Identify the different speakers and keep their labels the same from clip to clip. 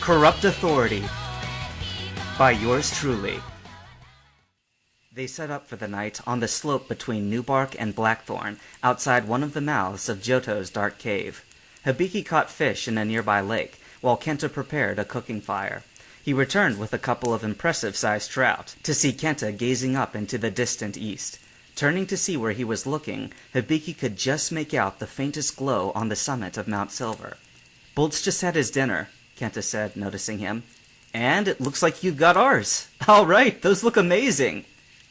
Speaker 1: Corrupt Authority by yours truly. They set up for the night on the slope between Newbark and Blackthorn, outside one of the mouths of Johto's dark cave. Hibiki caught fish in a nearby lake, while Kenta prepared a cooking fire. He returned with a couple of impressive-sized trout, to see Kenta gazing up into the distant east. Turning to see where he was looking, Hibiki could just make out the faintest glow on the summit of Mount Silver. "Bolt's just had his dinner," Kenta said, noticing him. "And it looks like you got ours. All right, those look amazing."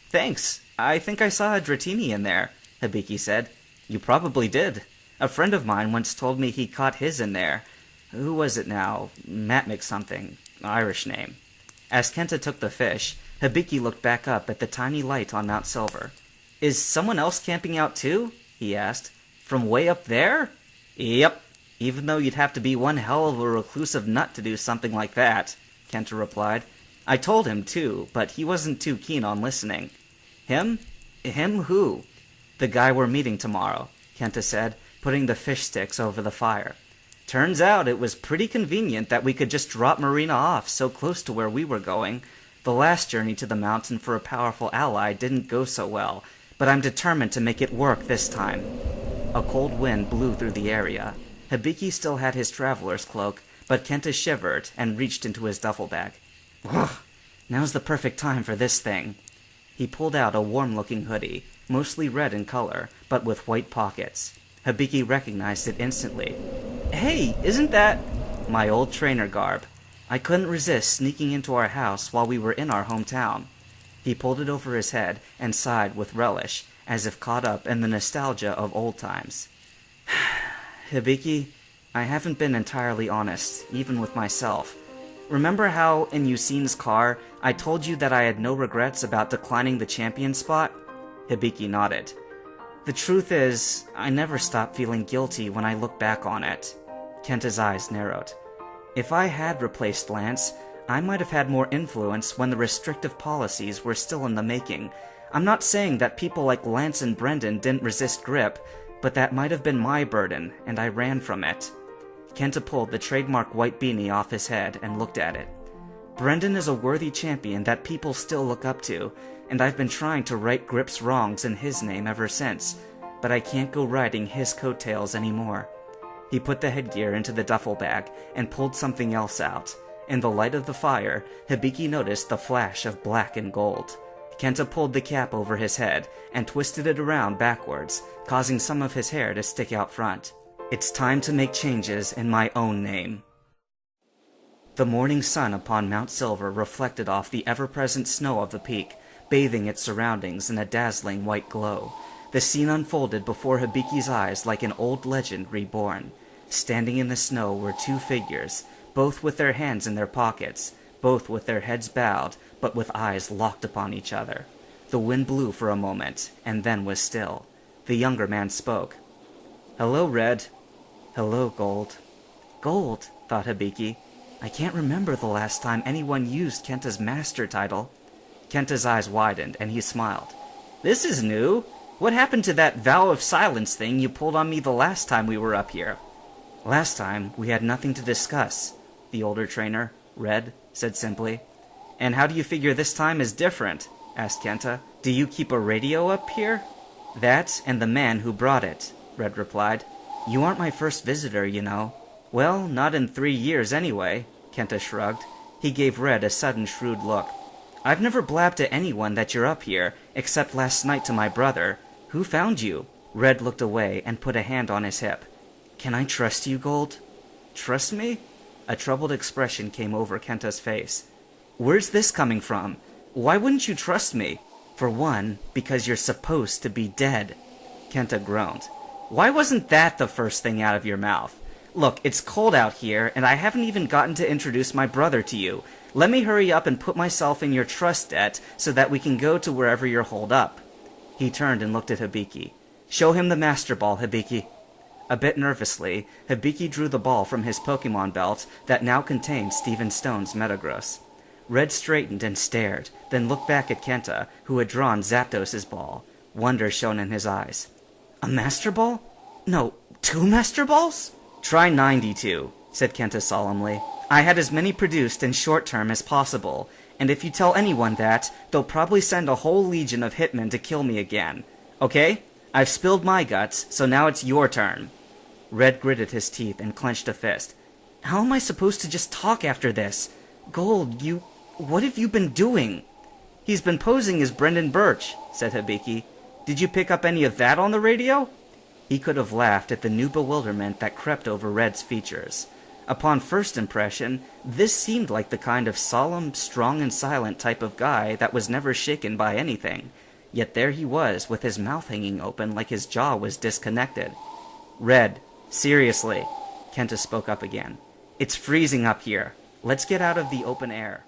Speaker 1: "Thanks. I think I saw a Dratini in there," Hibiki said. "You probably did. A friend of mine once told me he caught his in there. Who was it now? Matmick something. Irish name." As Kenta took the fish, Hibiki looked back up at the tiny light on Mount Silver. "Is someone else camping out too?" he asked. "From way up there?" "Yep. Even though you'd have to be one hell of a reclusive nut to do something like that," Kenta replied. "I told him too, but he wasn't too keen on listening." "Him? Him who?" "The guy we're meeting tomorrow," Kenta said, putting the fish sticks over the fire. "Turns out it was pretty convenient that we could just drop Marina off so close to where we were going. The last journey to the mountain for a powerful ally didn't go so well, but I'm determined to make it work this time." A cold wind blew through the area. Hibiki still had his traveler's cloak, but Kenta shivered and reached into his duffel bag. "Ugh, now's the perfect time for this thing." He pulled out a warm-looking hoodie, mostly red in color, but with white pockets. Hibiki recognized it instantly. "Hey, isn't that—" "My old trainer garb. I couldn't resist sneaking into our house while we were in our hometown." He pulled it over his head and sighed with relish, as if caught up in the nostalgia of old times. "Hibiki, I haven't been entirely honest, even with myself. Remember how, in Yusin's car, I told you that I had no regrets about declining the champion spot?" Hibiki nodded. "The truth is, I never stopped feeling guilty when I look back on it." Kenta's eyes narrowed. "If I had replaced Lance, I might have had more influence when the restrictive policies were still in the making. I'm not saying that people like Lance and Brendan didn't resist G.R.I.P, but that might have been my burden, and I ran from it." Kenta pulled the trademark white beanie off his head and looked at it. "Brendan is a worthy champion that people still look up to, and I've been trying to right G.R.I.P's wrongs in his name ever since, but I can't go riding his coattails anymore." He put the headgear into the duffel bag and pulled something else out. In the light of the fire, Hibiki noticed the flash of black and gold. Kenta pulled the cap over his head and twisted it around backwards, causing some of his hair to stick out front. "It's time to make changes in my own name." The morning sun upon Mount Silver reflected off the ever-present snow of the peak, bathing its surroundings in a dazzling white glow. The scene unfolded before Hibiki's eyes like an old legend reborn. Standing in the snow were two figures, both with their hands in their pockets, both with their heads bowed, but with eyes locked upon each other. The wind blew for a moment, and then was still. The younger man spoke. "Hello, Red." "Hello, Gold." "Gold," thought Hibiki. "I can't remember the last time anyone used Kenta's master title." Kenta's eyes widened, and he smiled. "This is new. What happened to that vow of silence thing you pulled on me the last time we were up here?" "Last time, we had nothing to discuss," the older trainer, Red, said simply. "And how do you figure this time is different?" asked Kenta. "Do you keep a radio up here?" "That and the man who brought it," Red replied. "You aren't my first visitor, you know." "Well, not in 3 years anyway," Kenta shrugged. He gave Red a sudden shrewd look. "I've never blabbed to anyone that you're up here, except last night to my brother. Who found you?" Red looked away and put a hand on his hip. "Can I trust you, Gold?" "Trust me?" A troubled expression came over Kenta's face. "Where's this coming from? Why wouldn't you trust me?" "For one, because you're supposed to be dead." Kenta groaned. "Why wasn't that the first thing out of your mouth? Look, it's cold out here, and I haven't even gotten to introduce my brother to you. Let me hurry up and put myself in your trust debt so that we can go to wherever you're holed up." He turned and looked at Hibiki. "Show him the Master Ball, Hibiki." A bit nervously, Hibiki drew the ball from his Pokemon belt that now contained Steven Stone's Metagross. Red straightened and stared, then looked back at Kenta, who had drawn Zapdos's ball. Wonder shone in his eyes. "A Master Ball? No, 2 Master Balls?" "Try 92. said Kenta solemnly. "I had as many produced in short term as possible, and if you tell anyone that, they'll probably send a whole legion of hitmen to kill me again. Okay? I've spilled my guts, so now it's your turn." Red gritted his teeth and clenched a fist. "How am I supposed to just talk after this? Gold, what have you been doing?" "He's been posing as Brendan Birch," said Hibiki. "Did you pick up any of that on the radio?" He could have laughed at the new bewilderment that crept over Red's features. Upon first impression, this seemed like the kind of solemn, strong and silent type of guy that was never shaken by anything. Yet there he was, with his mouth hanging open like his jaw was disconnected. "Red, seriously," Kenta spoke up again. "It's freezing up here. Let's get out of the open air."